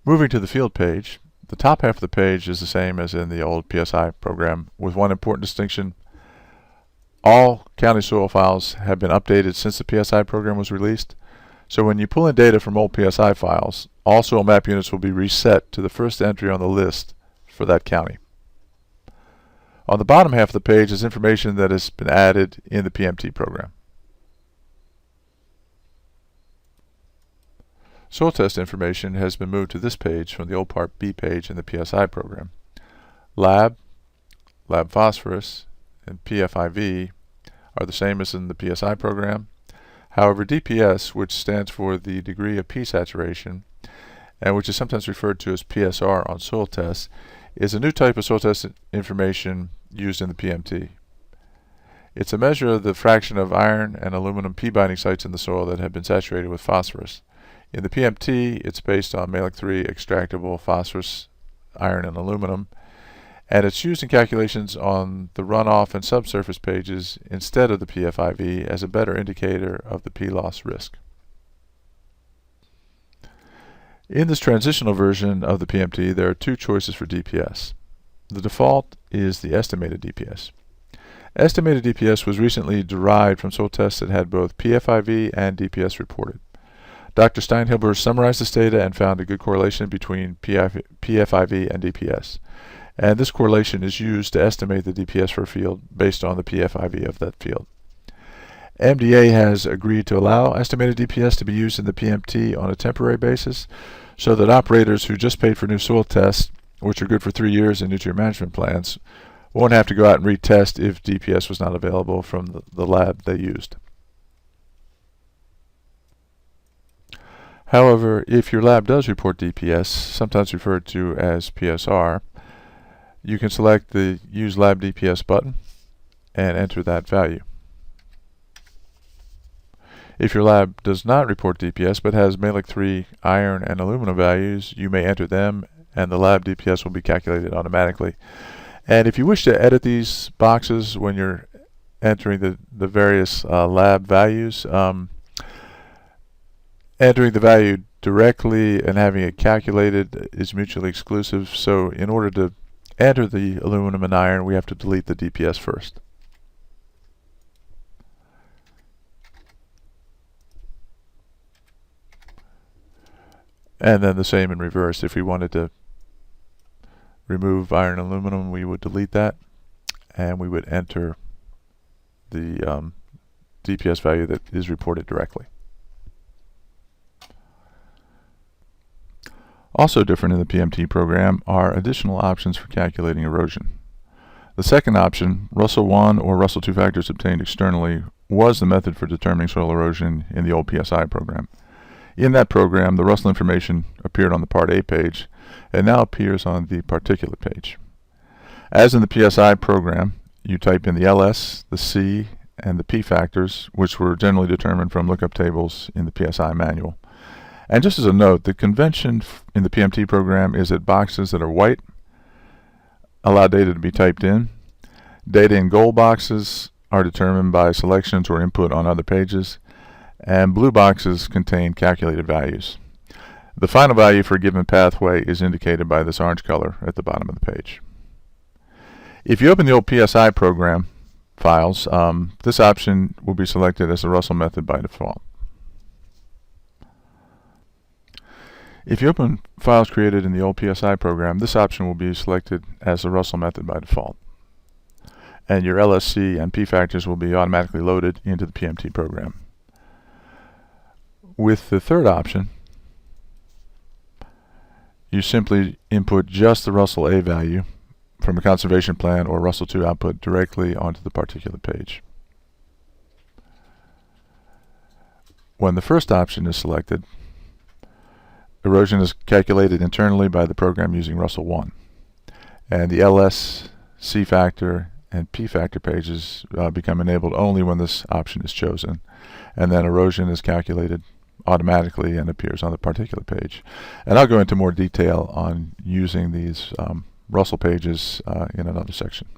Moving to the field page, the top half of the page is the same as in the old PSI program, with one important distinction. All county soil files have been updated since the PSI program was released. So when you pull in data from old PSI files, all soil map units will be reset to the first entry on the list for that county. On the bottom half of the page is information that has been added in the PMT program. Soil test information has been moved to this page from the old Part B page in the PSI program. Lab phosphorus, and PFIV are the same as in the PSI program. However, DPS, which stands for the degree of P saturation, and which is sometimes referred to as PSR on soil tests, is a new type of soil test information used in the PMT. It's a measure of the fraction of iron and aluminum P binding sites in the soil that have been saturated with phosphorus. In the PMT, it's based on Mehlich 3 extractable phosphorus, iron, and aluminum, and it's used in calculations on the runoff and subsurface pages instead of the PFIV as a better indicator of the P-loss risk. In this transitional version of the PMT, there are two choices for DPS. The default is the estimated DPS. Estimated DPS was recently derived from soil tests that had both PFIV and DPS reported. Dr. Steinhilber summarized this data and found a good correlation between PFIV and DPS. And this correlation is used to estimate the DPS for a field based on the PFIV of that field. MDA has agreed to allow estimated DPS to be used in the PMT on a temporary basis so that operators who just paid for new soil tests, which are good for 3 years in nutrient management plans, won't have to go out and retest if DPS was not available from the lab they used. However, if your lab does report DPS, sometimes referred to as PSR, you can select the Use Lab DPS button and enter that value. If your lab does not report DPS but has Mehlich 3 iron and aluminum values, you may enter them and the lab DPS will be calculated automatically. And if you wish to edit these boxes when you're entering the various lab values, entering the value directly and having it calculated is mutually exclusive. So in order to enter the aluminum and iron, we have to delete the DPS first. And then the same in reverse. If we wanted to remove iron and aluminum, we would delete that and we would enter the DPS value that is reported directly. Also different in the PMT program are additional options for calculating erosion. The second option, Russell 1 or Russell 2 factors obtained externally, was the method for determining soil erosion in the old PSI program. In that program, the Russell information appeared on the Part A page and now appears on the particulate page. As in the PSI program, you type in the LS, the C, and the P factors, which were generally determined from lookup tables in the PSI manual. And just as a note, the convention in the PMT program is that boxes that are white allow data to be typed in. Data in gold boxes are determined by selections or input on other pages, and blue boxes contain calculated values. The final value for a given pathway is indicated by this orange color at the bottom of the page. If you open the old PSI program files, this option will be selected as the Russell method by default. If you open files created in the old PSI program, this option will be selected as the Russell method by default. And your LSC and P factors will be automatically loaded into the PMT program. With the third option, you simply input just the Russell A value from a conservation plan or Russell 2 output directly onto the particulate page. When the first option is selected, erosion is calculated internally by the program using Russell 1. And the LS, C factor, and P factor pages become enabled only when this option is chosen. And then erosion is calculated automatically and appears on the particulate page. And I'll go into more detail on using these Russell pages in another section.